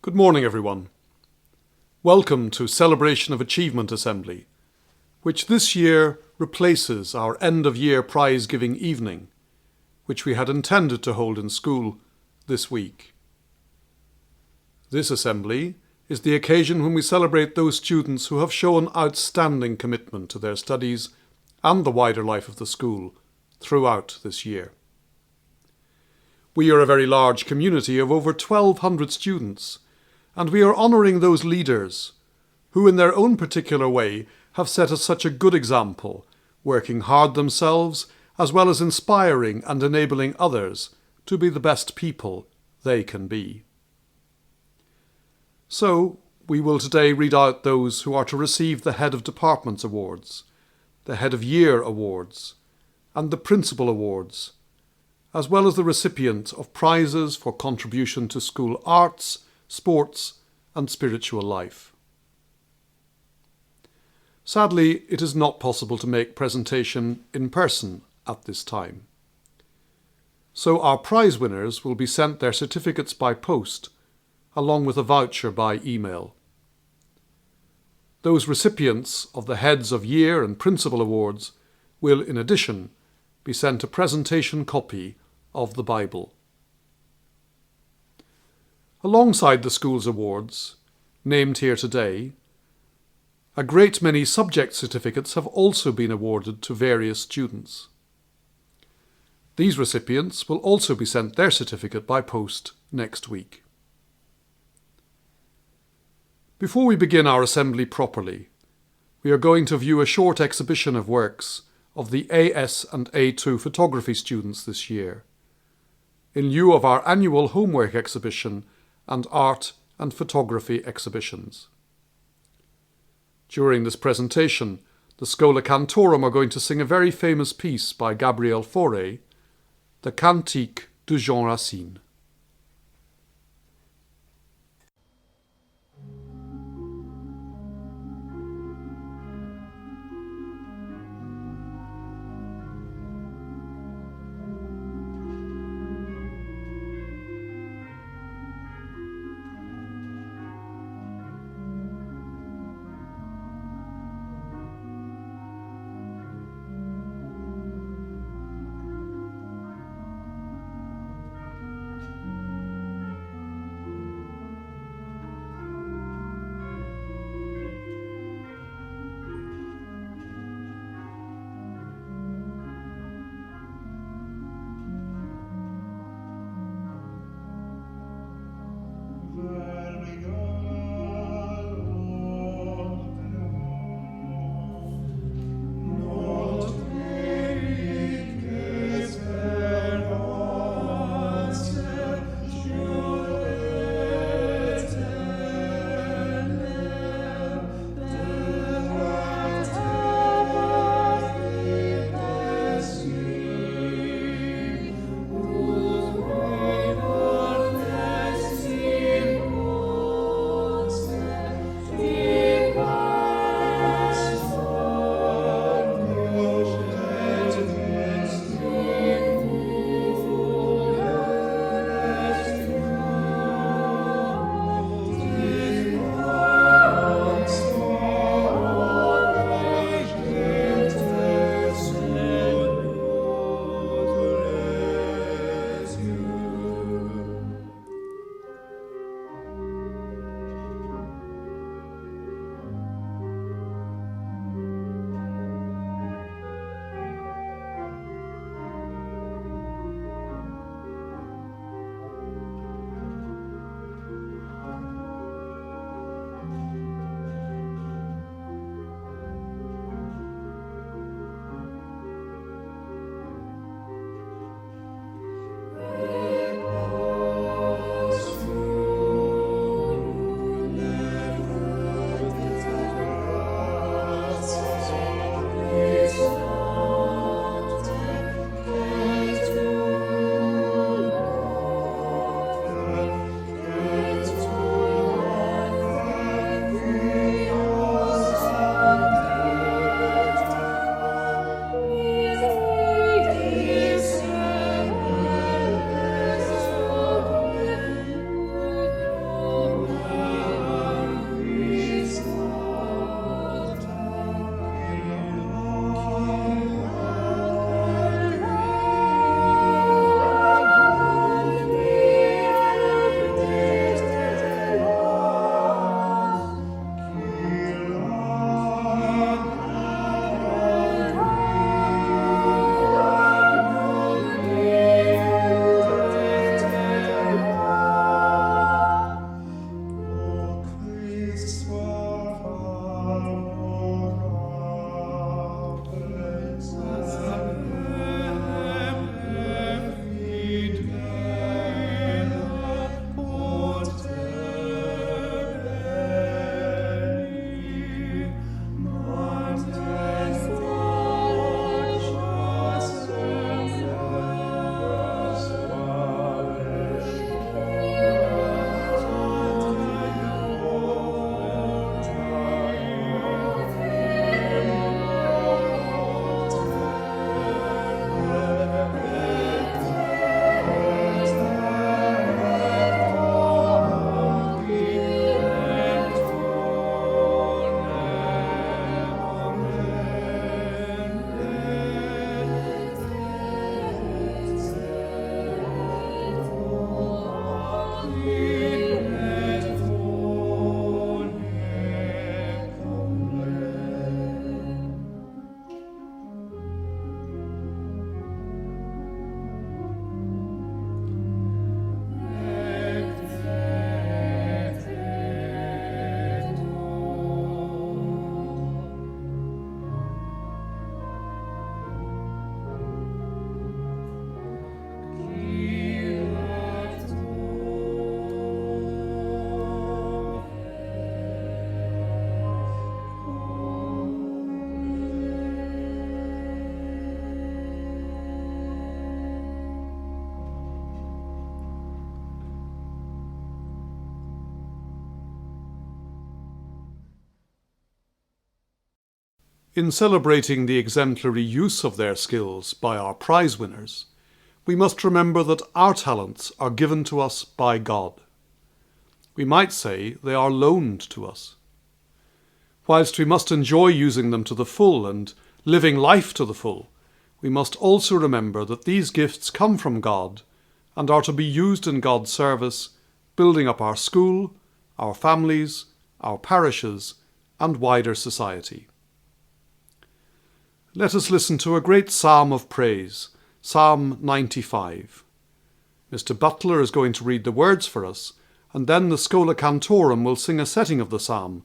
Good morning, everyone. Welcome to Celebration of Achievement Assembly, which this year replaces our end-of-year prize-giving evening, which we had intended to hold in school this week. This assembly is the occasion when we celebrate those students who have shown outstanding commitment to their studies and the wider life of the school throughout this year. We are a very large community of over 1,200 students, and we are honouring those leaders who in their own particular way have set us such a good example, working hard themselves as well as inspiring and enabling others to be the best people they can be. So, we will today read out those who are to receive the Head of Departments Awards, the Head of Year Awards, and the Principal Awards, as well as the recipient of prizes for contribution to school arts, sports and spiritual life. Sadly, it is not possible to make presentation in person at this time. So our prize winners will be sent their certificates by post, along with a voucher by email. Those recipients of the Heads of Year and Principal Awards will, in addition, be sent a presentation copy of the Bible. Alongside the school's awards, named here today, a great many subject certificates have also been awarded to various students. These recipients will also be sent their certificate by post next week. Before we begin our assembly properly, we are going to view a short exhibition of works of the AS and A2 photography students this year, in lieu of our annual homework exhibition and art and photography exhibitions. During this presentation, the Schola Cantorum are going to sing a very famous piece by Gabriel Fauré, the Cantique de Jean Racine. In celebrating the exemplary use of their skills by our prize winners, we must remember that our talents are given to us by God. We might say they are loaned to us. Whilst we must enjoy using them to the full and living life to the full, we must also remember that these gifts come from God and are to be used in God's service, building up our school, our families, our parishes, and wider society. Let us listen to a great psalm of praise, Psalm 95. Mr. Butler is going to read the words for us, and then the Schola Cantorum will sing a setting of the psalm,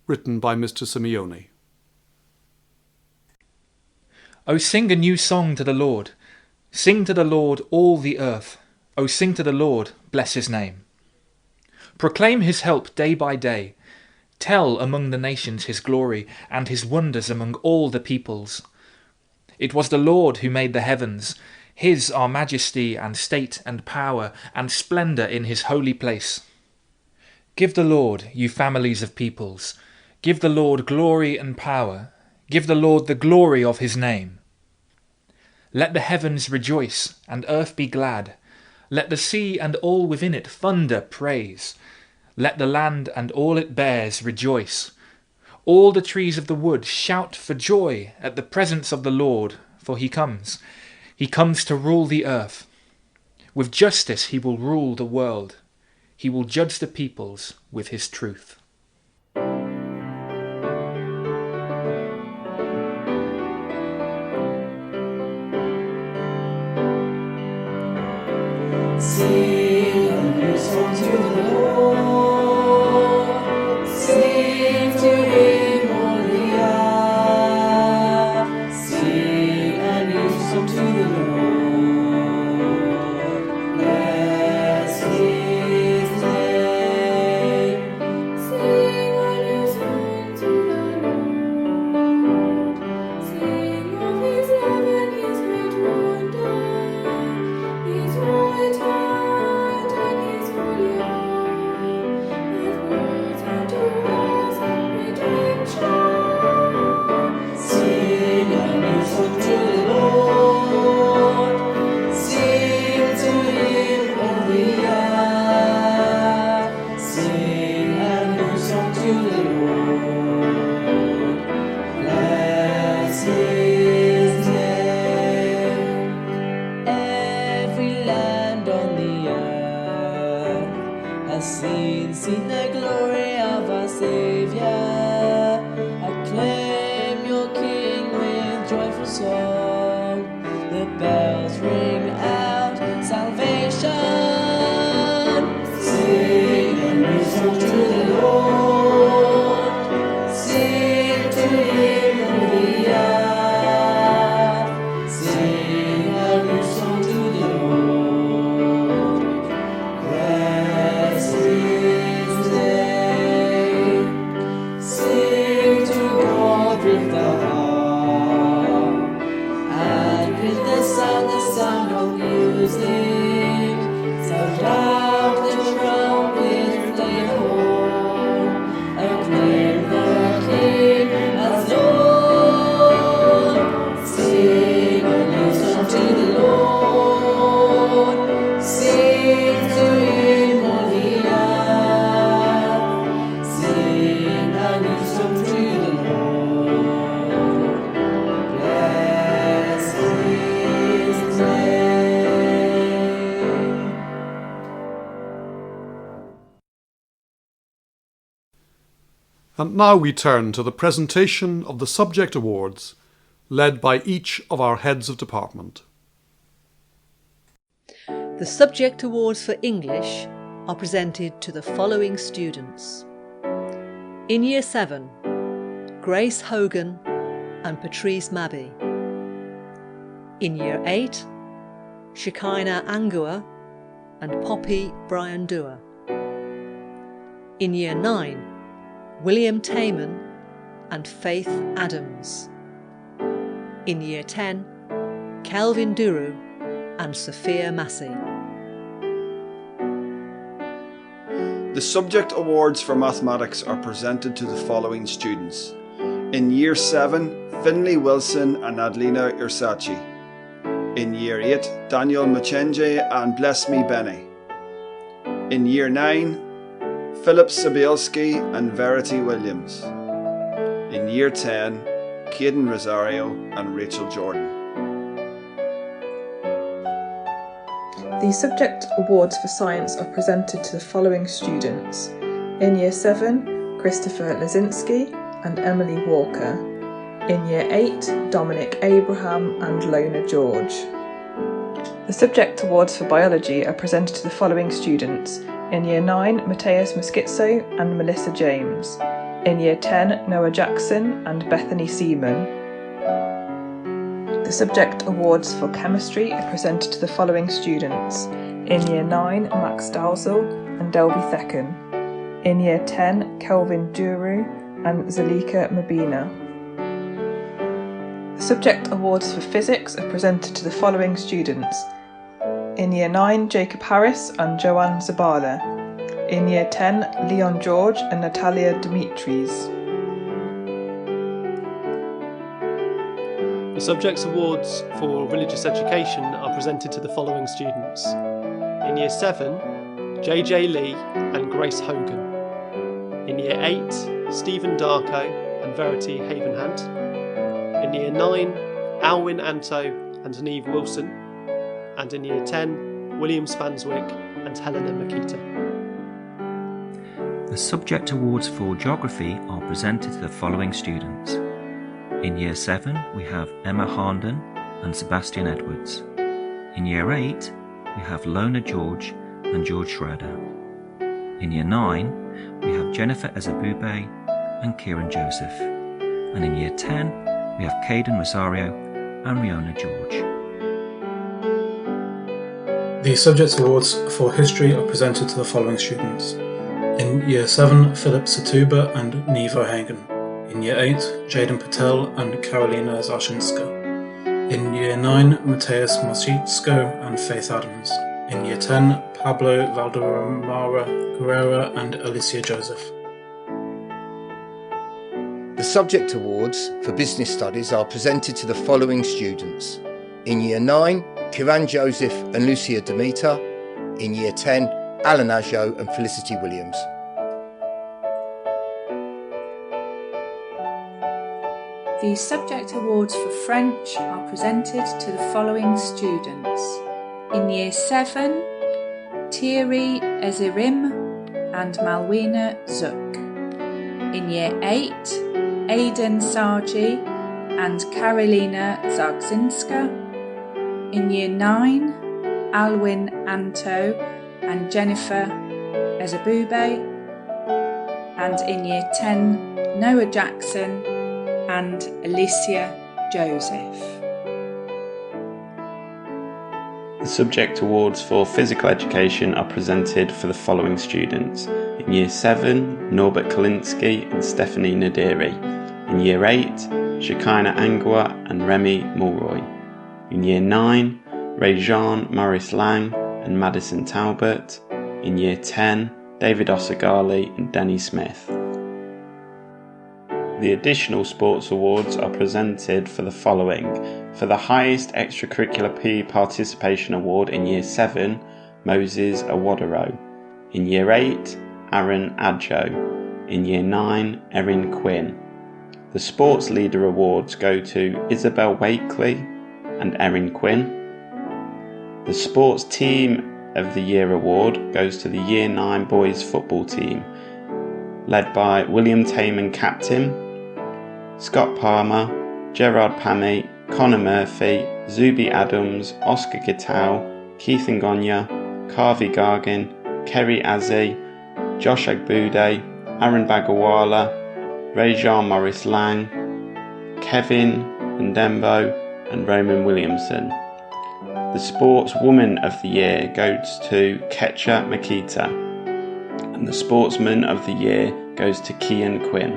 written by Mr. Simeone. O sing a new song to the Lord. Sing to the Lord all the earth. O sing to the Lord, bless his name. Proclaim his help day by day. Tell among the nations his glory and his wonders among all the peoples. It was the Lord who made the heavens. His are majesty and state and power and splendour in his holy place. Give the Lord, you families of peoples. Give the Lord glory and power. Give the Lord the glory of his name. Let the heavens rejoice and earth be glad. Let the sea and all within it thunder praise. Let the land and all it bears rejoice. All the trees of the wood shout for joy at the presence of the Lord, for he comes. He comes to rule the earth. With justice he will rule the world. He will judge the peoples with his truth. Sing a new song to the Lord. Sing to him all the earth. Sing a new song to the Lord. Bless his name. Sing a new song to the Lord. Sing of his love and his great wonder. His right hand and his holy arm have brought unto us redemption. Sing a new song to the Lord. Sing to him all the earth. Sing a new song to the Lord. Bless his name. Every land on the earth has seen the glory of our Saviour. Acclaim your King with joyful song. The bells ring out salvation. Sing a new song to the Lord. Sing to him all the earth. Sing a new song to the Lord. Bless his name. Sing to God with the harp and with the sound of music. Sound out the trumpet, play the horn. Acclaim the King as Lord. Sing a new song to the Lord. Sing to him all the earth. Sing a new song to the Lord. Bless his name. And now we turn to the presentation of the subject awards, led by each of our heads of department. The subject awards for English are presented to the following students. In Year 7, Grace Hogan and Patrice Mabby. In Year 8, Shekinah Angua and Poppy Brian Dua. In Year 9, William Tayman and Faith Adams. In Year 10, Kelvin Duru and Sophia Massey. The subject awards for mathematics are presented to the following students. In Year 7, Finley Wilson and Adelina Ursaci. In Year 8, Daniel Machenje and Bless Me Benny. In Year 9, Philip Sabielski and Verity Williams. In Year 10, Caden Rosario and Rachel Jordan. The subject awards for science are presented to the following students. In Year 7, Christopher Lazinski and Emily Walker. In Year 8, Dominic Abraham and Lona George. The subject awards for biology are presented to the following students. In Year 9, Mateus Mosquitzo and Melissa James. In Year 10, Noah Jackson and Bethany Seaman. The subject awards for chemistry are presented to the following students. In Year 9, Max Dalzell and Delby Thecken. In Year 10, Kelvin Duru and Zalika Mabina. The subject awards for physics are presented to the following students. In Year 9, Jacob Harris and Joanne Zabala. In Year 10, Leon George and Natalia Dimitris. The subjects awards for religious education are presented to the following students. In Year 7, JJ Lee and Grace Hogan. In Year 8, Stephen Darko and Verity Havenhant. In Year 9, Alwyn Anto and Neve Wilson. And in Year 10, William Spanswick and Helena Makita. The subject awards for geography are presented to the following students. In Year 7, we have Emma Harnden and Sebastian Edwards. In Year 8, we have Lona George and George Schroeder. In Year 9, we have Jennifer Ezebube and Kieran Joseph. And in Year 10, we have Caden Rosario and Riona George. The subject awards for history are presented to the following students. In Year 7, Philip Satuba and Nevo Hagen. In Year 8, Jaden Patel and Karolina Zashinska. In Year 9, Mateus Mosquitzo and Faith Adams. In Year 10, Pablo Valderrama Guerrera and Alicia Joseph. The subject awards for business studies are presented to the following students. In Year 9, Kiran Joseph and Lucia Demeter. In Year 10, Alan Ajo and Felicity Williams. The subject awards for French are presented to the following students. In Year 7, Thierry Ezirim and Malwina Zook. In Year 8, Aidan Sargi and Karolina Zagzinska. In Year 9, Alwyn Anto and Jennifer Ezebube. And in Year 10, Noah Jackson and Alicia Joseph. The subject awards for physical education are presented for the following students. In Year 7, Norbert Kalinsky and Stephanie Nadiri. In Year 8, Shekinah Angua and Remy Mulroy. In Year 9, Ray-Jean Maurice Lang and Madison Talbot. In Year 10, David Osagali and Denny Smith. The additional sports awards are presented for the following. For the highest extracurricular PE participation award in Year 7, Moses Awadaro. In Year 8, Aaron Adjo. In Year 9, Erin Quinn. The sports leader awards go to Isabel Wakely and Erin Quinn. The sports team of the year award goes to the Year 9 boys football team, led by William Tayman captain, Scott Palmer, Gerard Pami, Connor Murphy, Zubi Adams, Oscar Gitau, Keith Ngonya, Carvey Gargin, Kerry Azzi, Josh Agbude, Aaron Bagawala, Ray-Jean Maurice Lang, Kevin Ndembo and Roman Williamson. The Sportswoman of the Year goes to Ketcha Makita, and the Sportsman of the Year goes to Kian Quinn.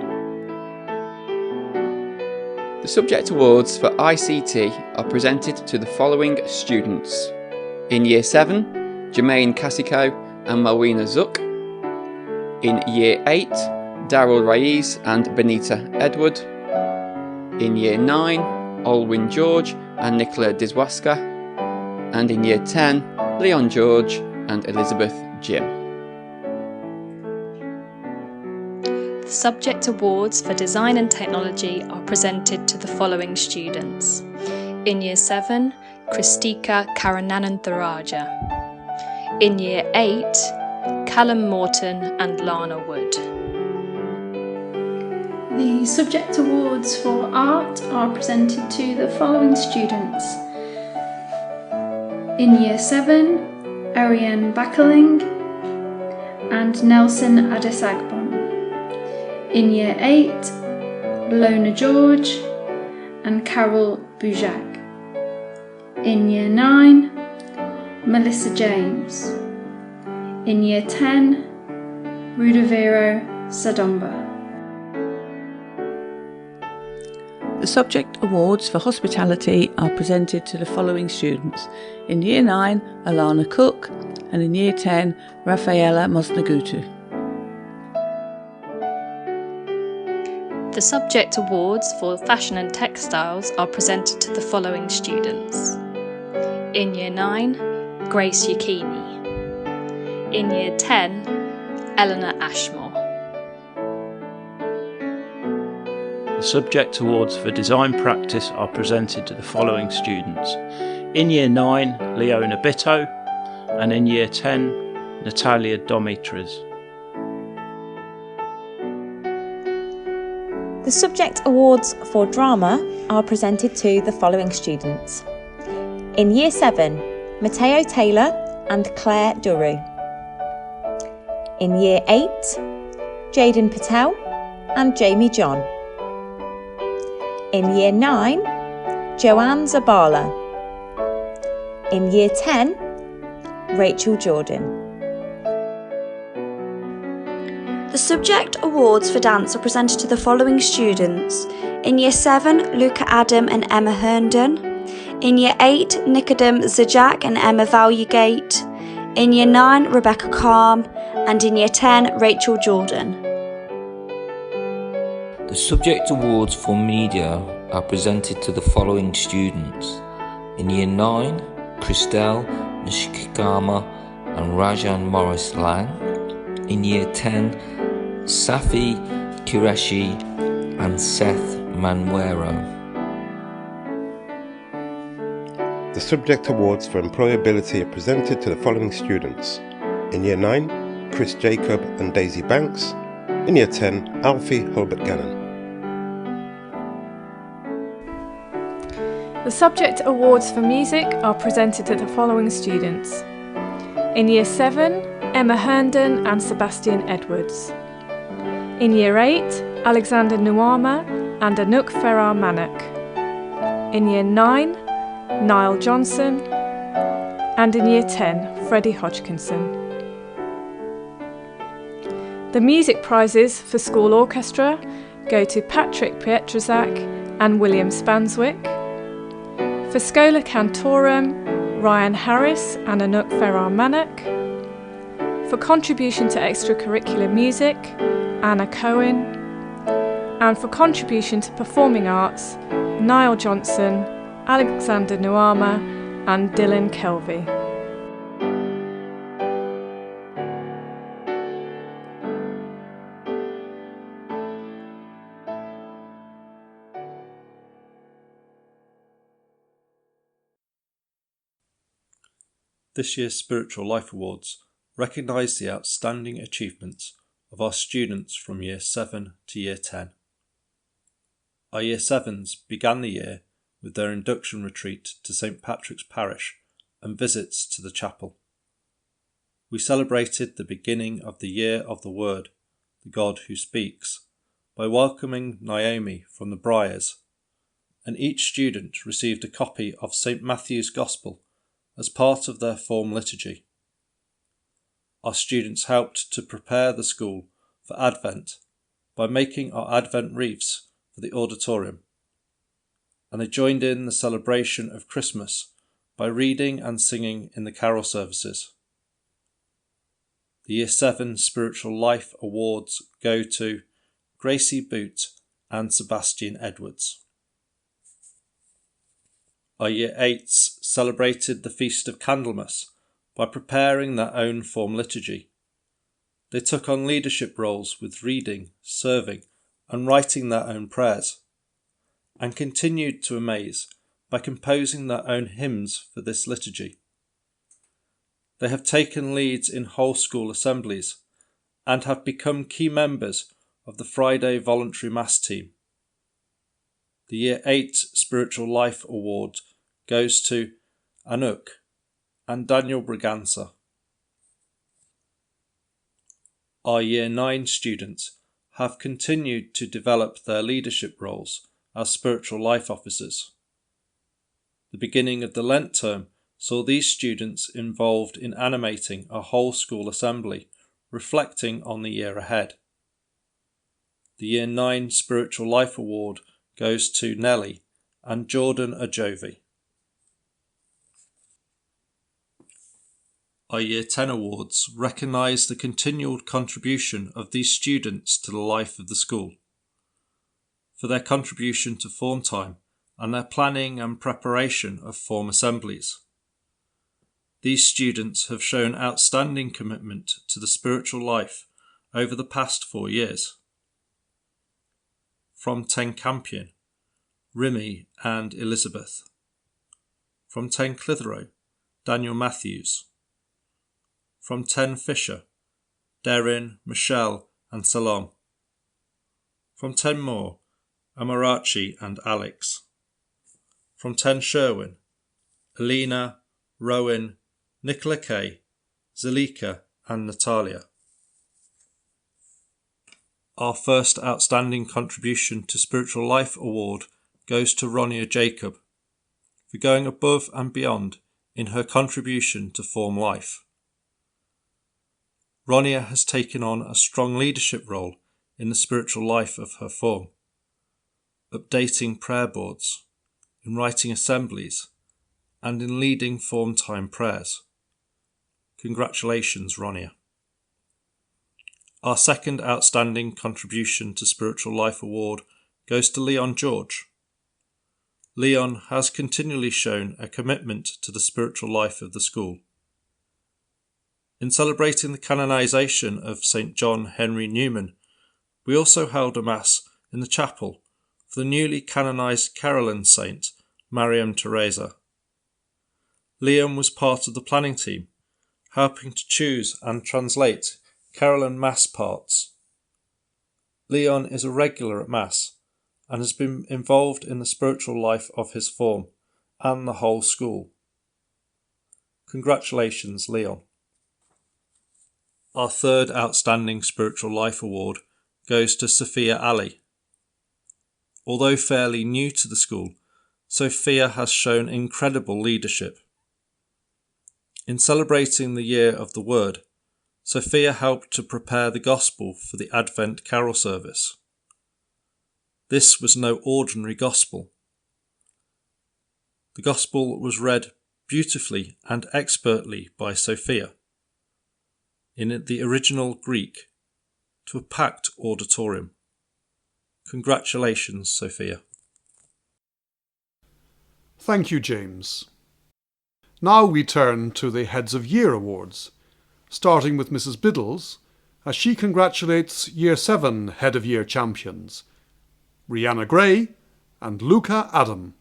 The subject awards for ICT are presented to the following students. In Year 7, Jermaine Cassico and Malwina Zook. In Year 8, Daryl Raiz and Benita Edward. In Year 9, Olwyn George and Nicola Diswaska. And in Year 10, Leon George and Elizabeth Jim. The subject awards for design and technology are presented to the following students. In Year 7, Kristika Karananantharaja. In Year 8, Callum Morton and Lana Wood. The subject awards for art are presented to the following students. In Year 7, Ariane Bakaling and Nelson Adesagbon. In Year 8, Lona George and Carol Bujak. In Year 9, Melissa James. In Year 10, Rudaviro Sadomba. The subject awards for hospitality are presented to the following students. In Year 9, Alana Cook, and in Year 10, Rafaela Mosnagutu. The subject awards for fashion and textiles are presented to the following students. In Year 9, Grace Yukini. In Year 10, Eleanor Ashmore. The subject awards for design practice are presented to the following students. In Year 9, Leona Bitto, and in Year 10, Natalia Domitris. The subject awards for drama are presented to the following students. In Year 7, Matteo Taylor and Claire Duru. In Year 8, Jaden Patel and Jamie John. In Year 9, Joanne Zabala. In Year 10, Rachel Jordan. The subject awards for dance are presented to the following students. In Year 7, Luca Adam and Emma Herndon. In Year 8, Nicodem Zijak and Emma Valuegate. In Year 9, Rebecca Calm. And in Year 10, Rachel Jordan. The subject awards for media are presented to the following students. In Year 9, Christelle Nishikama and Rajan Morris Lang. In Year 10, Safi Qureshi and Seth Manuero. The subject awards for employability are presented to the following students. In Year 9, Chris Jacob and Daisy Banks. In Year 10, Alfie Hulbert Gannon. The subject awards for music are presented to the following students. In Year 7, Emma Herndon and Sebastian Edwards. In Year 8, Alexander Nuama and Anouk Ferrar Manak. In Year 9, Niall Johnson. And in Year 10, Freddie Hodgkinson. The music prizes for school orchestra go to Patrick Pietrzak and William Spanswick. For Schola Cantorum, Ryan Harris and Anouk Ferrar Manak. For contribution to extracurricular music, Anna Cohen. And for contribution to performing arts, Niall Johnson, Alexander Nuama and Dylan Kelvey. This year's Spiritual Life Awards recognise the outstanding achievements of our students from Year 7 to Year 10. Our Year 7s began the year with their induction retreat to St Patrick's Parish and visits to the chapel. We celebrated the beginning of the Year of the Word, the God who speaks, by welcoming Naomi from the Briars, and each student received a copy of St Matthew's Gospel as part of their form liturgy. Our students helped to prepare the school for Advent by making our Advent wreaths for the auditorium, and they joined in the celebration of Christmas by reading and singing in the carol services. The Year 7 Spiritual Life Awards go to Gracie Boot and Sebastian Edwards. our Year 8s celebrated the Feast of Candlemas by preparing their own form liturgy. They took on leadership roles with reading, serving, and writing their own prayers, and continued to amaze by composing their own hymns for this liturgy. They have taken leads in whole school assemblies and have become key members of the Friday Voluntary Mass team. The Year 8 Spiritual Life Award goes to Anouk and Daniel Braganza. Our Year 9 students have continued to develop their leadership roles as spiritual life officers. The beginning of the Lent term saw these students involved in animating a whole school assembly, reflecting on the year ahead. The Year 9 Spiritual Life Award goes to Nellie and Jordan Ajovi. Our Year 10 awards recognise the continual contribution of these students to the life of the school, for their contribution to form time and their planning and preparation of form assemblies. These students have shown outstanding commitment to the spiritual life over the past 4 years. From 10 Campion, Rimi and Elizabeth. From 10 Clitheroe, Daniel Matthews. From 10 Fisher, Darren, Michelle and Salom. From 10 Moore, Amarachi and Alex. From 10 Sherwin, Alina, Rowan, Nicola Kay, Zalika and Natalia. Our first outstanding contribution to Spiritual Life Award goes to Ronia Jacob for going above and beyond in her contribution to form life. Ronia has taken on a strong leadership role in the spiritual life of her form, updating prayer boards, in writing assemblies, and in leading form time prayers. Congratulations, Ronia. Our second outstanding contribution to Spiritual Life Award goes to Leon George. Leon has continually shown a commitment to the spiritual life of the school. In celebrating the canonisation of St. John Henry Newman, we also held a Mass in the chapel for the newly canonised Caroline saint, Mariam Teresa. Leon was part of the planning team, helping to choose and translate Caroline Mass parts. Leon is a regular at Mass and has been involved in the spiritual life of his form and the whole school. Congratulations, Leon. Our third outstanding Spiritual Life Award goes to Sophia Ali. Although fairly new to the school, Sophia has shown incredible leadership. In celebrating the Year of the Word, Sophia helped to prepare the Gospel for the Advent Carol service. This was no ordinary Gospel. The Gospel was read beautifully and expertly by Sophia, in the original Greek, to a packed auditorium. Congratulations, Sophia. Thank you, James. Now we turn to the Heads of Year Awards, starting with Mrs. Biddles, as she congratulates Year 7 Head of Year champions, Rihanna Gray and Luca Adam.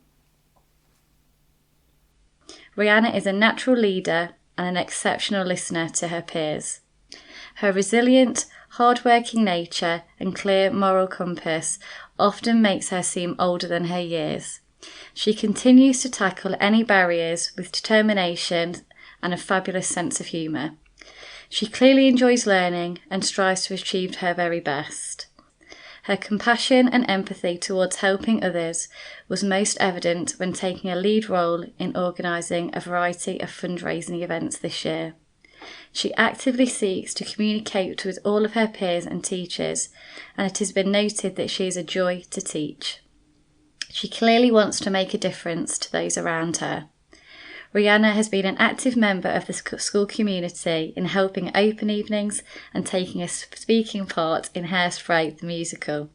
Rihanna is a natural leader and an exceptional listener to her peers. Her resilient, hard-working nature and clear moral compass often makes her seem older than her years. She continues to tackle any barriers with determination and a fabulous sense of humour. She clearly enjoys learning and strives to achieve her very best. Her compassion and empathy towards helping others was most evident when taking a lead role in organising a variety of fundraising events this year. She actively seeks to communicate with all of her peers and teachers, and it has been noted that she is a joy to teach. She clearly wants to make a difference to those around her. Rihanna has been an active member of the school community in helping open evenings and taking a speaking part in Hairspray the musical.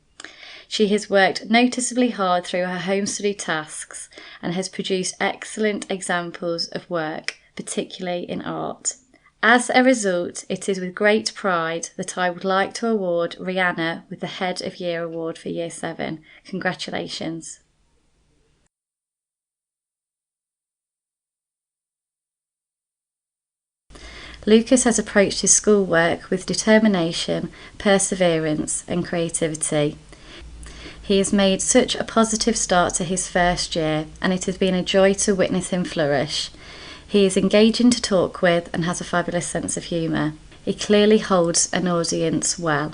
She has worked noticeably hard through her home study tasks and has produced excellent examples of work, particularly in art. As a result, it is with great pride that I would like to award Rihanna with the Head of Year Award for Year 7. Congratulations. Lucas has approached his schoolwork with determination, perseverance and creativity. He has made such a positive start to his first year, and it has been a joy to witness him flourish. He is engaging to talk with and has a fabulous sense of humour. He clearly holds an audience well.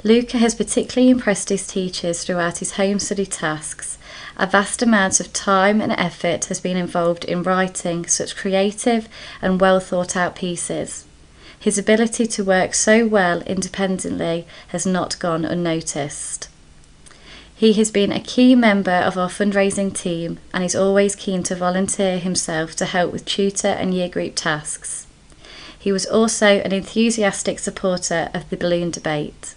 Luca has particularly impressed his teachers throughout his home study tasks. A vast amount of time and effort has been involved in writing such creative and well thought out pieces. His ability to work so well independently has not gone unnoticed. He has been a key member of our fundraising team and is always keen to volunteer himself to help with tutor and year group tasks. He was also an enthusiastic supporter of the balloon debate.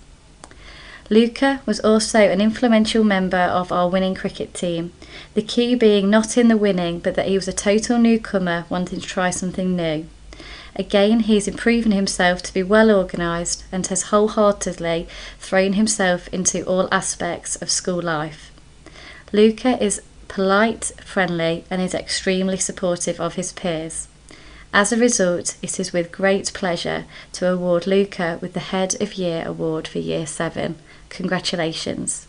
Luca was also an influential member of our winning cricket team, the key being not in the winning but that he was a total newcomer wanting to try something new. Again, he has proven himself to be well organised and has wholeheartedly thrown himself into all aspects of school life. Luca is polite, friendly and is extremely supportive of his peers. As a result, it is with great pleasure to award Luca with the Head of Year Award for Year 7. Congratulations.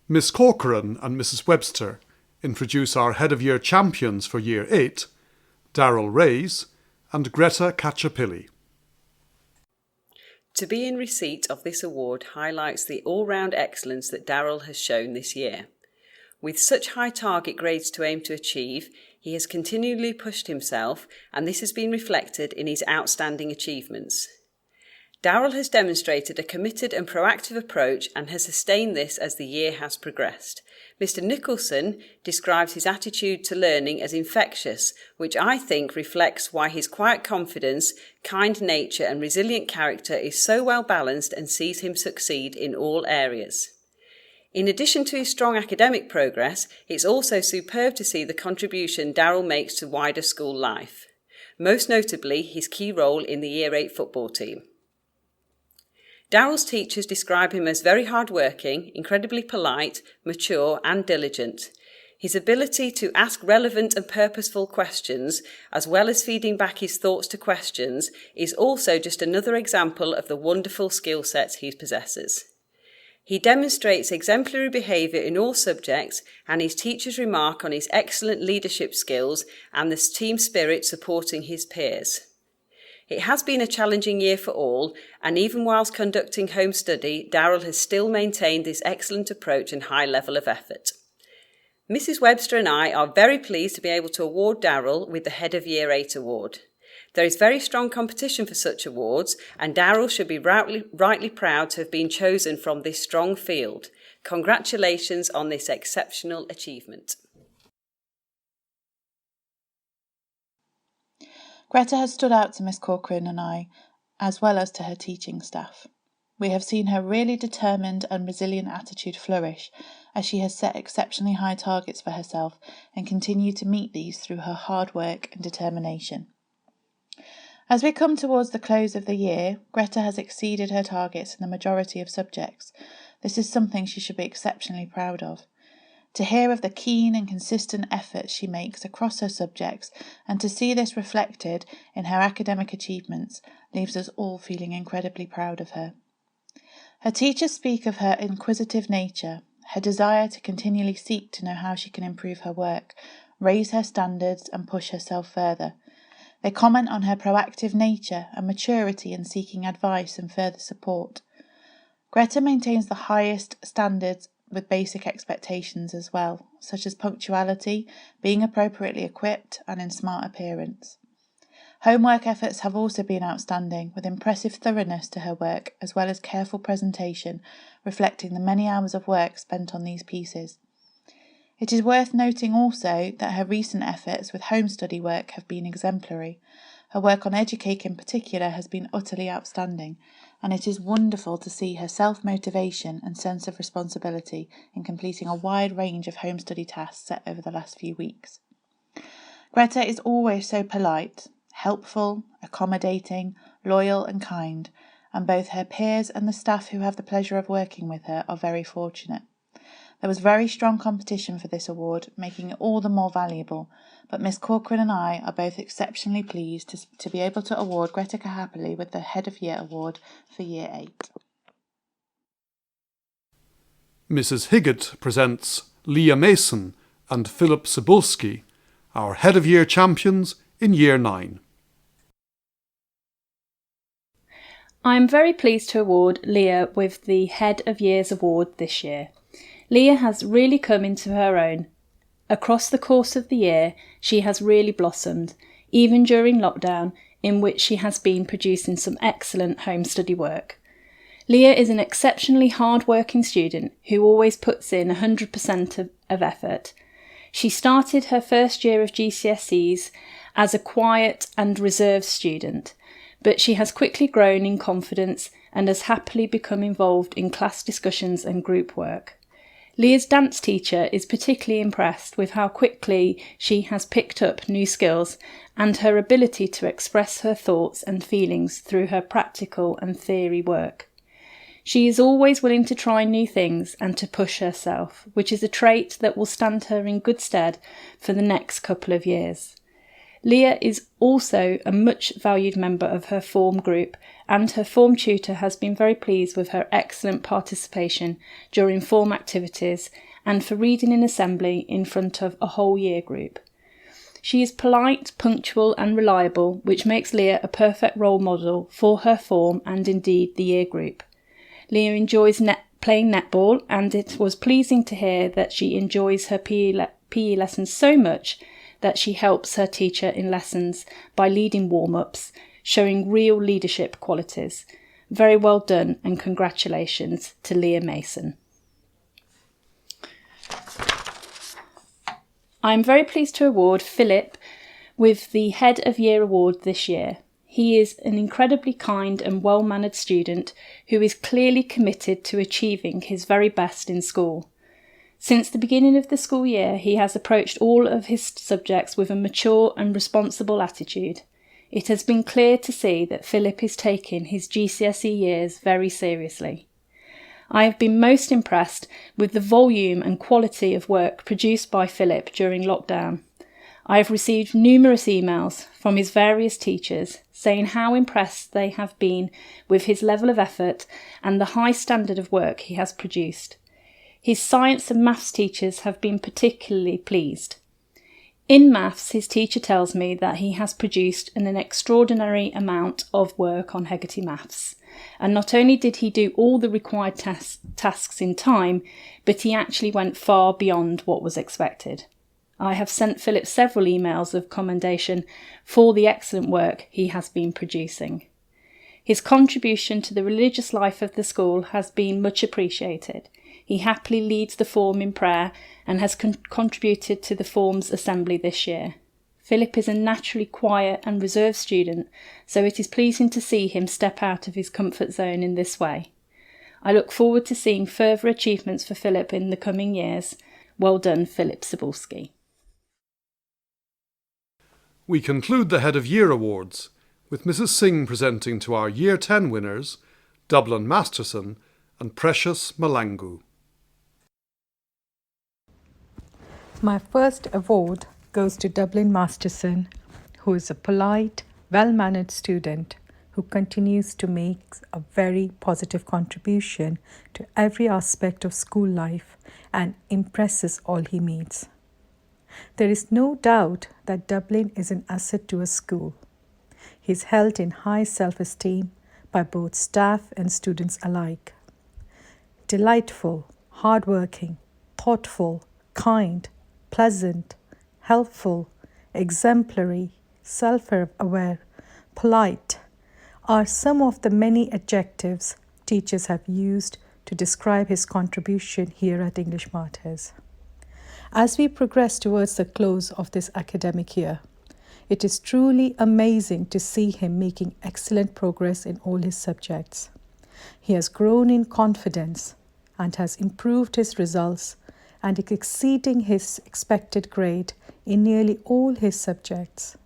Miss Corcoran and Mrs Webster introduce our Head of Year champions for Year 8, Daryl Reyes and Greta Cacciapilli. To be in receipt of this award highlights the all-round excellence that Daryl has shown this year. With such high target grades to aim to achieve, he has continually pushed himself, and this has been reflected in his outstanding achievements. Daryl has demonstrated a committed and proactive approach and has sustained this as the year has progressed. Mr Nicholson describes his attitude to learning as infectious, which I think reflects why his quiet confidence, kind nature and resilient character is so well balanced and sees him succeed in all areas. In addition to his strong academic progress, it's also superb to see the contribution Daryl makes to wider school life, most notably his key role in the Year 8 football team. Daryl's teachers describe him as very hard-working, incredibly polite, mature and diligent. His ability to ask relevant and purposeful questions, as well as feeding back his thoughts to questions, is also just another example of the wonderful skill sets he possesses. He demonstrates exemplary behaviour in all subjects, and his teachers remark on his excellent leadership skills and the team spirit supporting his peers. It has been a challenging year for all, and even whilst conducting home study, Daryl has still maintained this excellent approach and high level of effort. Mrs Webster and I are very pleased to be able to award Daryl with the Head of Year 8 award. There is very strong competition for such awards, and Daryl should be rightly proud to have been chosen from this strong field. Congratulations on this exceptional achievement. Greta has stood out to Miss Corcoran and I, as well as to her teaching staff. We have seen her really determined and resilient attitude flourish, as she has set exceptionally high targets for herself and continued to meet these through her hard work and determination. As we come towards the close of the year, Greta has exceeded her targets in the majority of subjects. This is something she should be exceptionally proud of. To hear of the keen and consistent efforts she makes across her subjects and to see this reflected in her academic achievements leaves us all feeling incredibly proud of her. Her teachers speak of her inquisitive nature, her desire to continually seek to know how she can improve her work, raise her standards and push herself further. They comment on her proactive nature and maturity in seeking advice and further support. Greta maintains the highest standards with basic expectations as well, such as punctuality, being appropriately equipped and in smart appearance. Homework efforts have also been outstanding, with impressive thoroughness to her work as well as careful presentation, reflecting the many hours of work spent on these pieces. It is worth noting also that her recent efforts with home study work have been exemplary. Her work on EduCake in particular has been utterly outstanding, and it is wonderful to see her self-motivation and sense of responsibility in completing a wide range of home study tasks set over the last few weeks. Greta is always so polite, helpful, accommodating, loyal and kind, and both her peers and the staff who have the pleasure of working with her are very fortunate. There was very strong competition for this award, making it all the more valuable, but Miss Corcoran and I are both exceptionally pleased to be able to award Greta Happily with the Head of Year Award for Year 8. Mrs. Higgett presents Leah Mason and Philip Cebulski, our Head of Year champions in Year 9. I am very pleased to award Leah with the Head of Years Award this year. Leah has really come into her own. Across the course of the year, she has really blossomed, even during lockdown, in which she has been producing some excellent home study work. Leah is an exceptionally hard-working student who always puts in 100% of effort. She started her first year of GCSEs as a quiet and reserved student, but she has quickly grown in confidence and has happily become involved in class discussions and group work. Leah's dance teacher is particularly impressed with how quickly she has picked up new skills and her ability to express her thoughts and feelings through her practical and theory work. She is always willing to try new things and to push herself, which is a trait that will stand her in good stead for the next couple of years. Leah is also a much valued member of her form group, and her form tutor has been very pleased with her excellent participation during form activities and for reading in assembly in front of a whole year group. She is polite, punctual and reliable, which makes Leah a perfect role model for her form and indeed the year group. Leah enjoys playing netball, and it was pleasing to hear that she enjoys her PE lessons so much that she helps her teacher in lessons by leading warm-ups, showing real leadership qualities. Very well done, and congratulations to Leah Mason. I am very pleased to award Philip with the Head of Year Award this year. He is an incredibly kind and well-mannered student who is clearly committed to achieving his very best in school. Since the beginning of the school year, he has approached all of his subjects with a mature and responsible attitude. It has been clear to see that Philip is taking his GCSE years very seriously. I have been most impressed with the volume and quality of work produced by Philip during lockdown. I have received numerous emails from his various teachers saying how impressed they have been with his level of effort and the high standard of work he has produced. His science and maths teachers have been particularly pleased. In maths, his teacher tells me that he has produced an extraordinary amount of work on Hegarty Maths. And not only did he do all the required tasks in time, but he actually went far beyond what was expected. I have sent Philip several emails of commendation for the excellent work he has been producing. His contribution to the religious life of the school has been much appreciated. He happily leads the form in prayer and has contributed to the form's assembly this year. Philip is a naturally quiet and reserved student, so it is pleasing to see him step out of his comfort zone in this way. I look forward to seeing further achievements for Philip in the coming years. Well done, Philip Cebulski. We conclude the Head of Year Awards with Mrs. Singh presenting to our Year 10 winners, Dublin Masterson and Precious Malangu. My first award goes to Dublin Masterson, who is a polite, well-mannered student who continues to make a very positive contribution to every aspect of school life and impresses all he meets. There is no doubt that Dublin is an asset to a school. He is held in high self-esteem by both staff and students alike. Delightful, hardworking, thoughtful, kind, pleasant, helpful, exemplary, self-aware, polite are some of the many adjectives teachers have used to describe his contribution here at English Martyrs. As we progress towards the close of this academic year, It is truly amazing to see him making excellent progress in all his subjects. He has grown in confidence and has improved his results and is exceeding his expected grade in nearly all his subjects.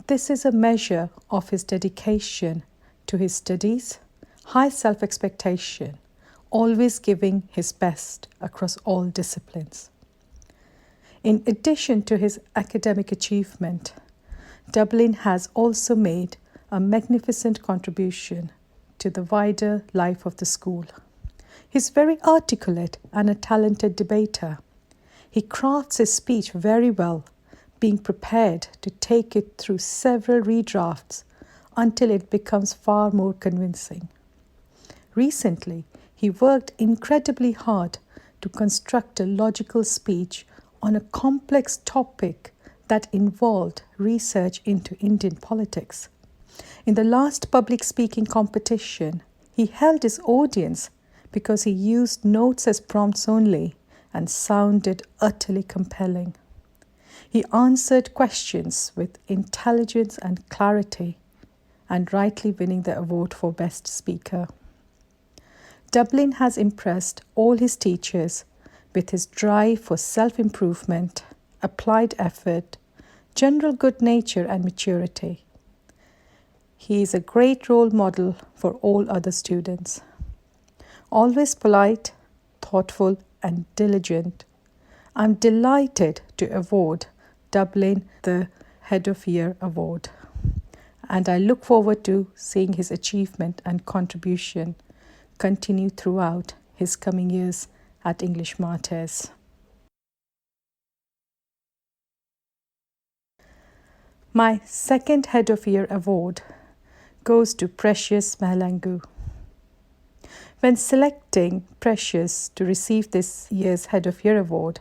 This is a measure of his dedication to his studies, high self-expectation, always giving his best across all disciplines. In addition to his academic achievement, Dublin has also made a magnificent contribution to the wider life of the school. He's very articulate and a talented debater. He crafts his speech very well, being prepared to take it through several redrafts until it becomes far more convincing. Recently, he worked incredibly hard to construct a logical speech on a complex topic that involved research into Indian politics. In the last public speaking competition, he held his audience because he used notes as prompts only and sounded utterly compelling. He answered questions with intelligence and clarity, and rightly winning the award for Best Speaker. Dublin has impressed all his teachers with his drive for self-improvement, applied effort, general good nature and maturity. He is a great role model for all other students. Always polite, thoughtful and diligent, I'm delighted to award Dublin the Head of Year Award, and I look forward to seeing his achievement and contribution continue throughout his coming years at English Martyrs. My second Head of Year Award goes to Precious Mahlangu. When selecting Precious to receive this year's Head of Year Award,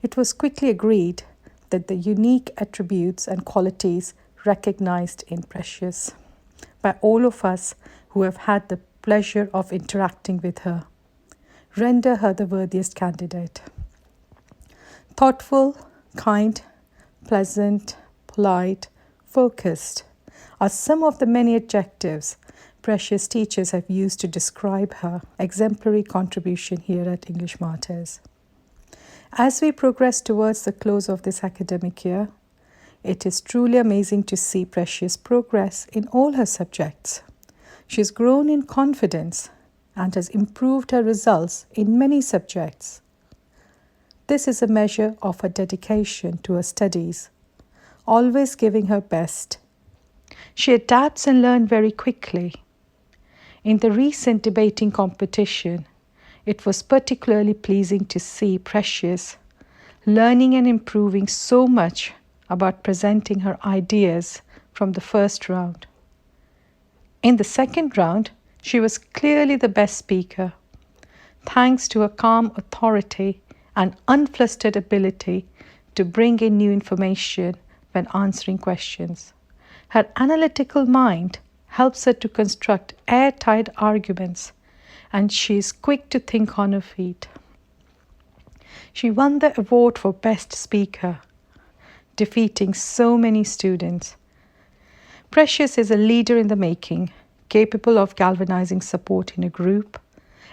it was quickly agreed that the unique attributes and qualities recognized in Precious by all of us who have had the pleasure of interacting with her render her the worthiest candidate. Thoughtful, kind, pleasant, polite, focused are some of the many adjectives Precious teachers have used to describe her exemplary contribution here at English Martyrs. As we progress towards the close of this academic year, it is truly amazing to see Precious progress in all her subjects. She has grown in confidence and has improved her results in many subjects. This is a measure of her dedication to her studies, always giving her best. She adapts and learns very quickly. In the recent debating competition, it was particularly pleasing to see Precious learning and improving so much about presenting her ideas from the first round. In the second round, she was clearly the best speaker, thanks to her calm authority and unflustered ability to bring in new information when answering questions. Her analytical mind helps her to construct airtight arguments, and she is quick to think on her feet. She won the award for Best Speaker, defeating so many students. Precious is a leader in the making, capable of galvanizing support in a group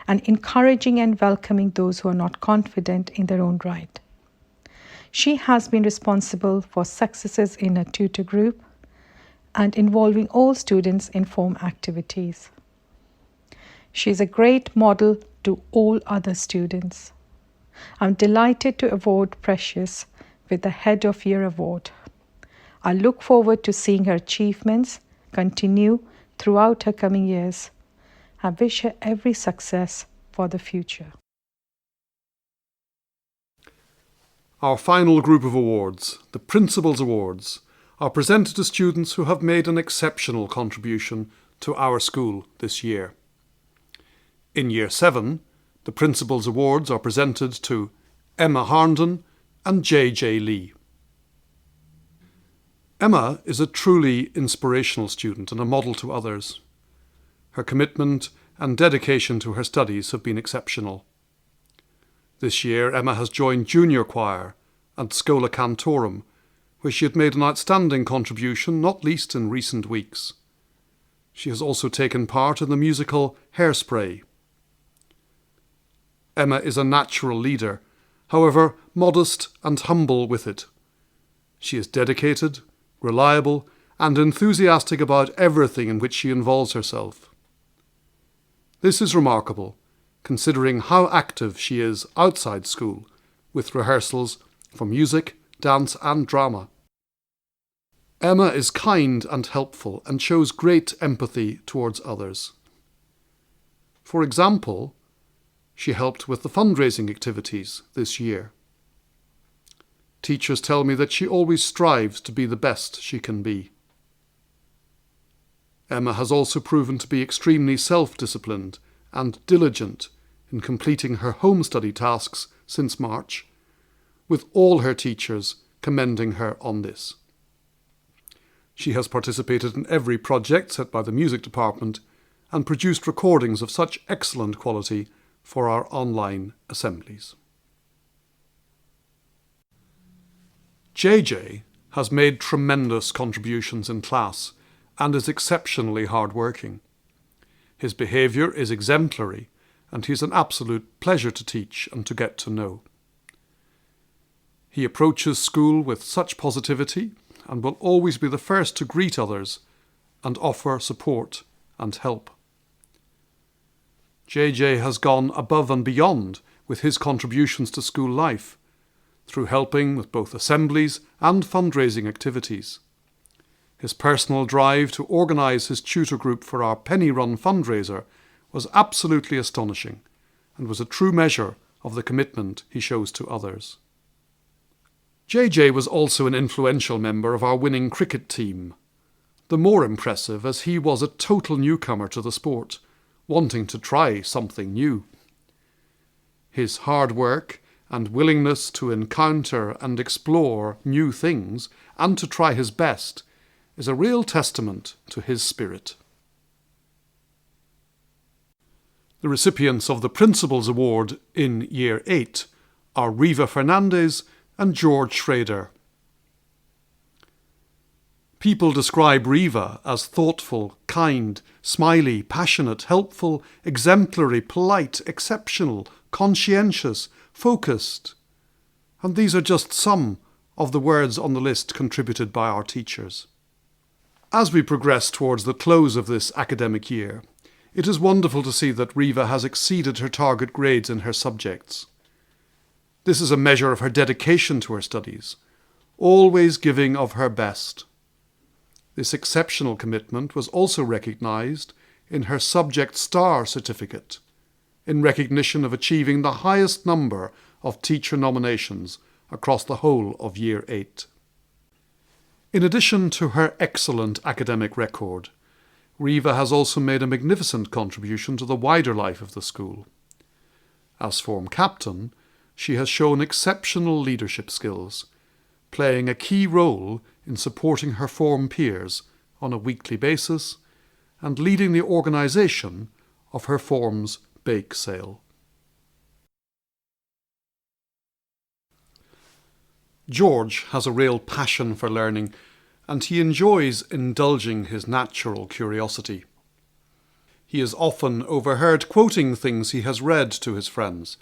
and encouraging and welcoming those who are not confident in their own right. She has been responsible for successes in her tutor group and involving all students in form activities. She is a great model to all other students. I'm delighted to award Precious with the Head of Year Award. I look forward to seeing her achievements continue throughout her coming years. I wish her every success for the future. Our final group of awards, the Principals Awards, are presented to students who have made an exceptional contribution to our school this year. In Year 7, the Principals Awards are presented to Emma Harnden and J.J. Lee. Emma is a truly inspirational student and a model to others. Her commitment and dedication to her studies have been exceptional. This year, Emma has joined Junior Choir and Schola Cantorum, where she had made an outstanding contribution, not least in recent weeks. She has also taken part in the musical Hairspray. Emma is a natural leader, however modest and humble with it. She is dedicated, reliable, and enthusiastic about everything in which she involves herself. This is remarkable, considering how active she is outside school, with rehearsals for music, dance and drama. Emma is kind and helpful and shows great empathy towards others. For example, she helped with the fundraising activities this year. Teachers tell me that she always strives to be the best she can be. Emma has also proven to be extremely self-disciplined and diligent in completing her home study tasks since March, with all her teachers commending her on this. She has participated in every project set by the music department and produced recordings of such excellent quality for our online assemblies. JJ has made tremendous contributions in class and is exceptionally hard-working. His behaviour is exemplary, and he is an absolute pleasure to teach and to get to know. He approaches school with such positivity and will always be the first to greet others and offer support and help. JJ has gone above and beyond with his contributions to school life, through helping with both assemblies and fundraising activities. His personal drive to organise his tutor group for our Penny Run fundraiser was absolutely astonishing and was a true measure of the commitment he shows to others. JJ was also an influential member of our winning cricket team, the more impressive as he was a total newcomer to the sport, wanting to try something new. His hard work and willingness to encounter and explore new things and to try his best is a real testament to his spirit. The recipients of the Principals Award in Year 8 are Riva Fernandez and George Schrader. People describe Riva as thoughtful, kind, smiley, passionate, helpful, exemplary, polite, exceptional, conscientious, focused. And these are just some of the words on the list contributed by our teachers. As we progress towards the close of this academic year, it is wonderful to see that Riva has exceeded her target grades in her subjects. This is a measure of her dedication to her studies, always giving of her best. This exceptional commitment was also recognised in her Subject Star certificate, in recognition of achieving the highest number of teacher nominations across the whole of Year 8. In addition to her excellent academic record, Riva has also made a magnificent contribution to the wider life of the school. As form captain, she has shown exceptional leadership skills, playing a key role in supporting her form peers on a weekly basis and leading the organisation of her form's bake sale. George has a real passion for learning, and he enjoys indulging his natural curiosity. He is often overheard quoting things he has read to his friends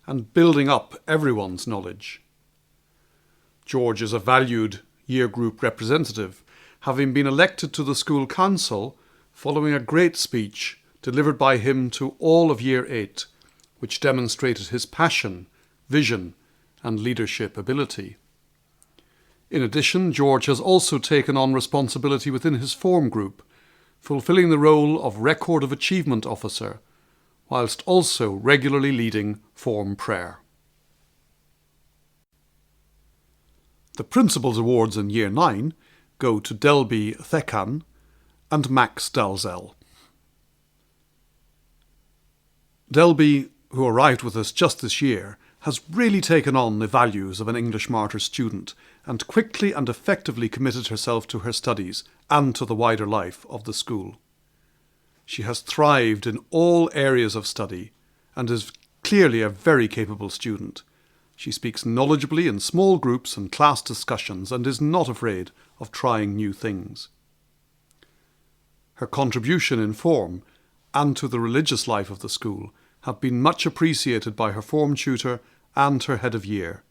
and building up everyone's knowledge. George is a valued year group representative, having been elected to the school council following a great speech delivered by him to all of Year 8, which demonstrated his passion, vision, and leadership ability. In addition, George has also taken on responsibility within his form group, fulfilling the role of Record of Achievement Officer, whilst also regularly leading form prayer. The Principals Awards in Year 9 go to Delby Thekan and Max Dalzell. Delby, who arrived with us just this year, has really taken on the values of an English Martyr student and quickly and effectively committed herself to her studies and to the wider life of the school. She has thrived in all areas of study and is clearly a very capable student. She speaks knowledgeably in small groups and class discussions and is not afraid of trying new things. Her contribution in form and to the religious life of the school have been much appreciated by her form tutor and her head of year.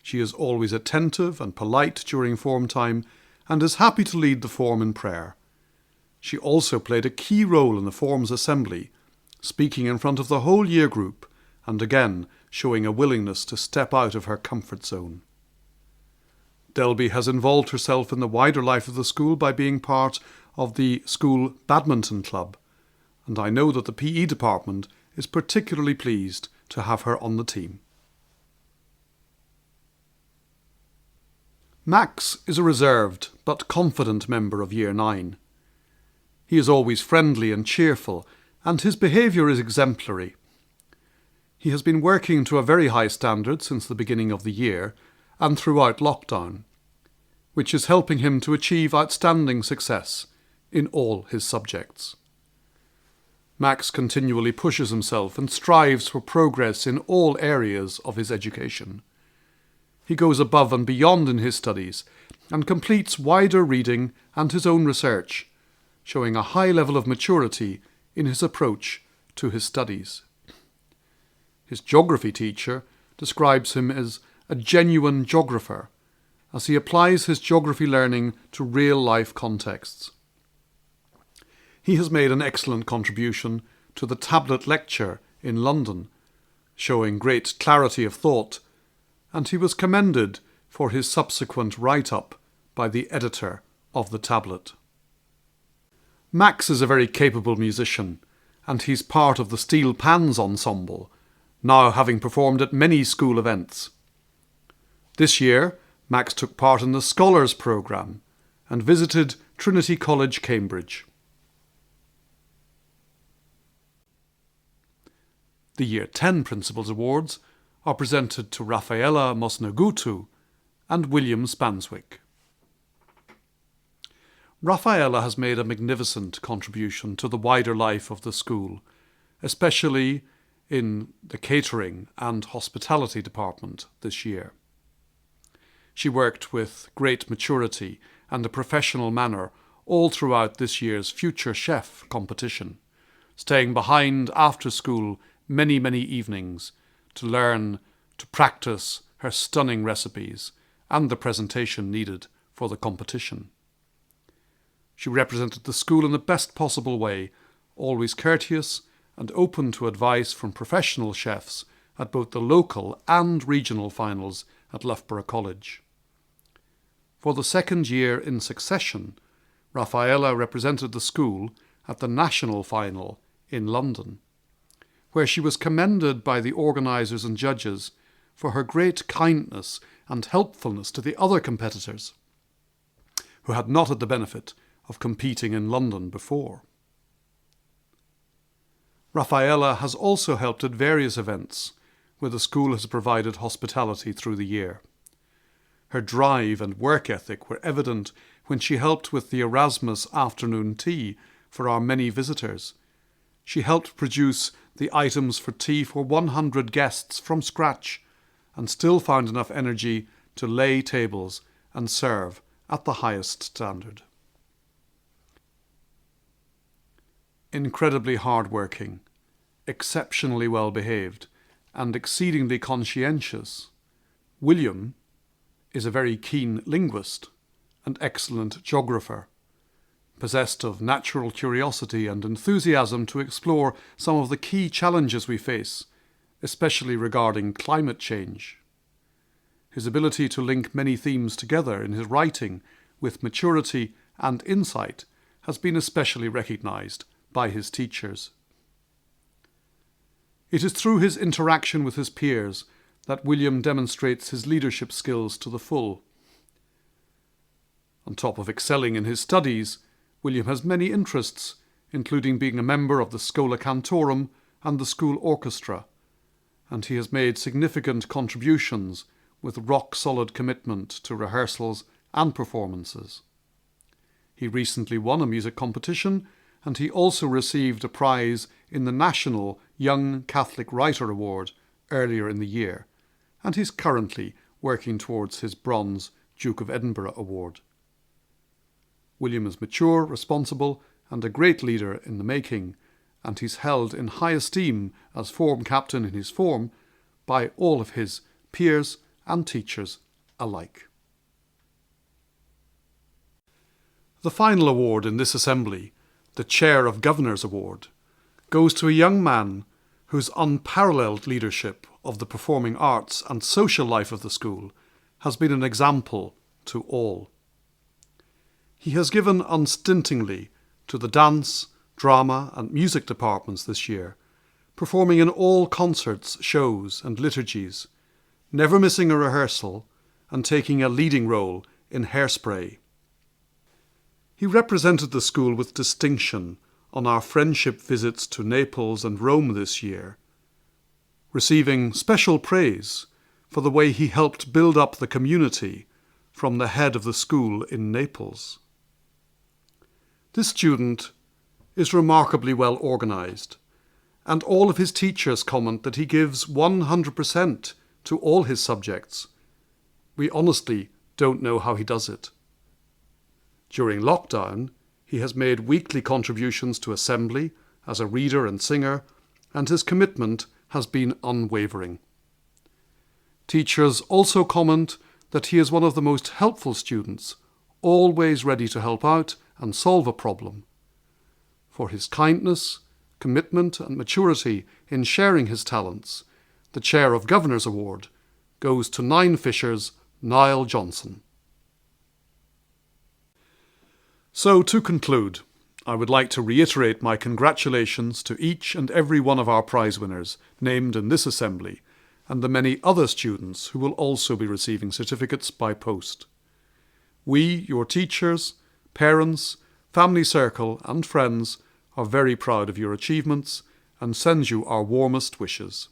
She is always attentive and polite during form time and is happy to lead the form in prayer. She also played a key role in the form's assembly, speaking in front of the whole year group and again showing a willingness to step out of her comfort zone. Delby has involved herself in the wider life of the school by being part of the school badminton club, and I know that the PE department is particularly pleased to have her on the team. Max is a reserved but confident member of Year 9. He is always friendly and cheerful, and his behaviour is exemplary. He has been working to a very high standard since the beginning of the year and throughout lockdown, which is helping him to achieve outstanding success in all his subjects. Max continually pushes himself and strives for progress in all areas of his education. He goes above and beyond in his studies and completes wider reading and his own research, showing a high level of maturity in his approach to his studies. His geography teacher describes him as a genuine geographer, as he applies his geography learning to real-life contexts. He has made an excellent contribution to the tablet lecture in London, showing great clarity of thought, and he was commended for his subsequent write-up by the editor of the tablet. Max is a very capable musician, and he's part of the Steel Pans Ensemble, now having performed at many school events. This year, Max took part in the Scholars Programme and visited Trinity College, Cambridge. The Year 10 Principals Awards are presented to Rafaela Mosnogutu and William Spanswick. Rafaela has made a magnificent contribution to the wider life of the school, especially in the catering and hospitality department this year. She worked with great maturity and a professional manner all throughout this year's Future Chef competition, staying behind after school many evenings to learn to practice her stunning recipes and the presentation needed for the competition. She represented the school in the best possible way, always courteous and open to advice from professional chefs at both the local and regional finals at Loughborough College. For the second year in succession, Rafaela represented the school at the national final in London, where she was commended by the organisers and judges for her great kindness and helpfulness to the other competitors, who had not had the benefit of competing in London before. Rafaela has also helped at various events where the school has provided hospitality through the year. Her drive and work ethic were evident when she helped with the Erasmus afternoon tea for our many visitors. She helped produce the items for tea for 100 guests from scratch and still found enough energy to lay tables and serve at the highest standard. Incredibly hard-working, exceptionally well-behaved, and exceedingly conscientious, William is a very keen linguist and excellent geographer, possessed of natural curiosity and enthusiasm to explore some of the key challenges we face, especially regarding climate change. His ability to link many themes together in his writing with maturity and insight has been especially recognised by his teachers. It is through his interaction with his peers that William demonstrates his leadership skills to the full. On top of excelling in his studies, William has many interests, including being a member of the Schola Cantorum and the school orchestra, and he has made significant contributions with rock-solid commitment to rehearsals and performances. He recently won a music competition, and he also received a prize in the National Young Catholic Writer Award earlier in the year, and he's currently working towards his bronze Duke of Edinburgh award. William is mature, responsible, and a great leader in the making, and he's held in high esteem as form captain in his form by all of his peers and teachers alike. The final award in this assembly, the Chair of Governors Award, goes to a young man whose unparalleled leadership of the performing arts and social life of the school has been an example to all. He has given unstintingly to the dance, drama and music departments this year, performing in all concerts, shows and liturgies, never missing a rehearsal and taking a leading role in Hairspray. He represented the school with distinction on our friendship visits to Naples and Rome this year, receiving special praise for the way he helped build up the community from the head of the school in Naples. This student is remarkably well organised, and all of his teachers comment that he gives 100% to all his subjects. We honestly don't know how he does it. During lockdown, he has made weekly contributions to Assembly as a reader and singer, and his commitment has been unwavering. Teachers also comment that he is one of the most helpful students, always ready to help out and solve a problem. For his kindness, commitment and maturity in sharing his talents, the Chair of Governors Award goes to Nine Fishers, Niall Johnson. So, to conclude, I would like to reiterate my congratulations to each and every one of our prize winners named in this assembly, and the many other students who will also be receiving certificates by post. We, your teachers, parents, family circle and friends are very proud of your achievements and send you our warmest wishes.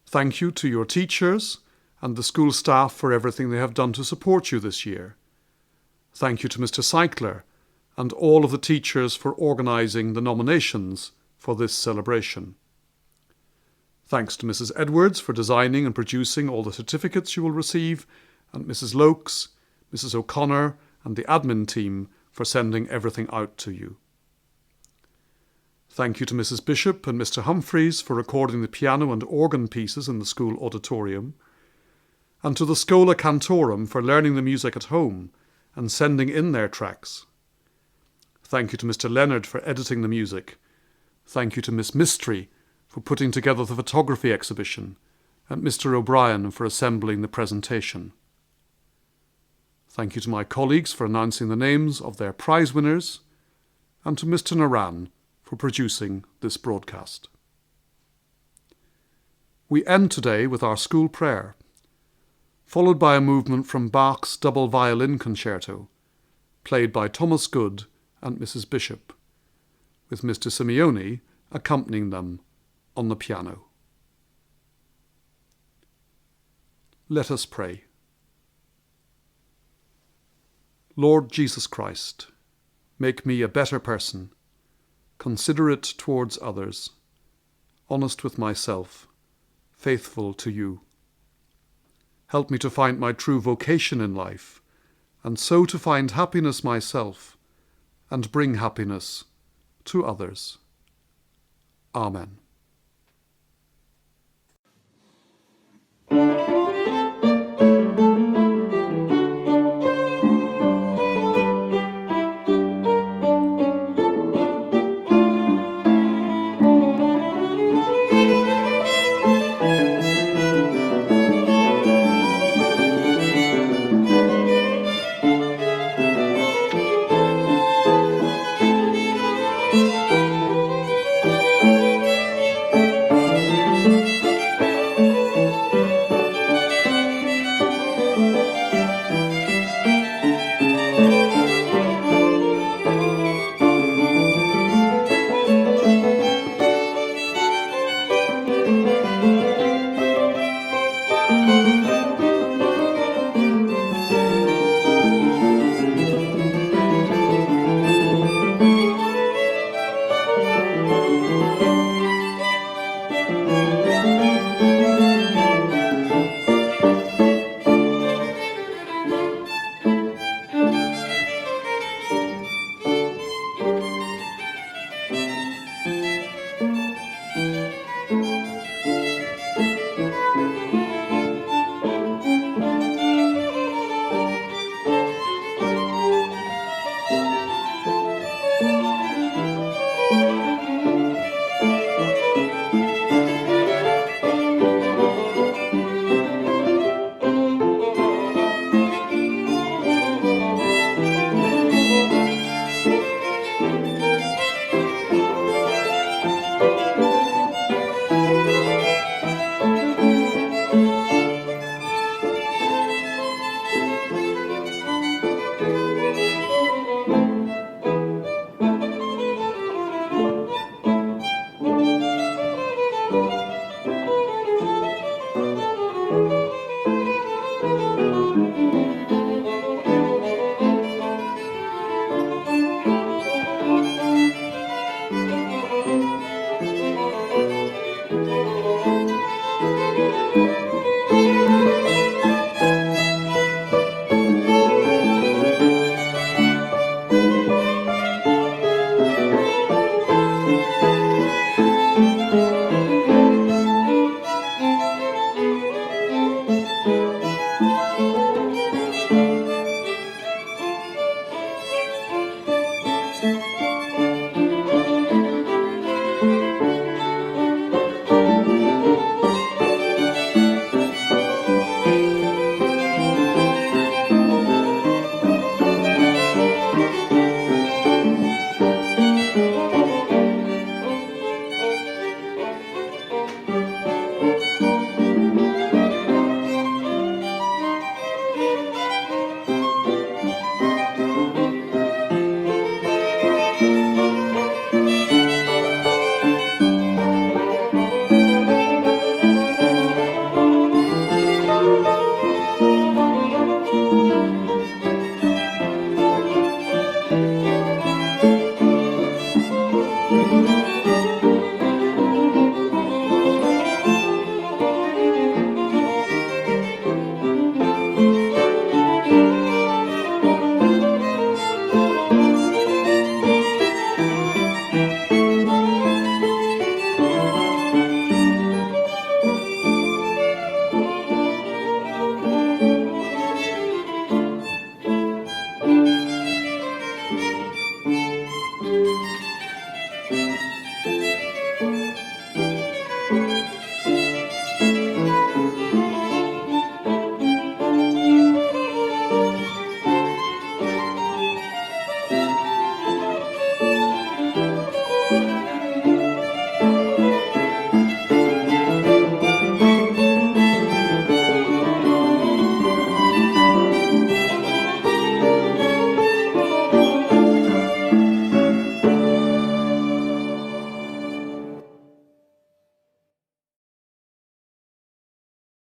Thank you to your teachers and the school staff for everything they have done to support you this year. Thank you to Mr. Cycler and all of the teachers for organising the nominations for this celebration. Thanks to Mrs. Edwards for designing and producing all the certificates you will receive, and Mrs. Lokes, Mrs. O'Connor and the admin team for sending everything out to you. Thank you to Mrs. Bishop and Mr. Humphreys for recording the piano and organ pieces in the school auditorium, and to the Schola Cantorum for learning the music at home and sending in their tracks. Thank you to Mr. Leonard for editing the music. Thank you to Miss Mistry for putting together the photography exhibition, and Mr. O'Brien for assembling the presentation. Thank you to my colleagues for announcing the names of their prize winners, and to Mr. Naran for producing this broadcast. We end today with our school prayer, followed by a movement from Bach's double violin concerto, played by Thomas Good and Mrs. Bishop, with Mr. Simeoni accompanying them on the piano. Let us pray. Lord Jesus Christ, make me a better person, considerate towards others, honest with myself, faithful to you. Help me to find my true vocation in life, and so to find happiness myself, and bring happiness to others. Amen. Thank you.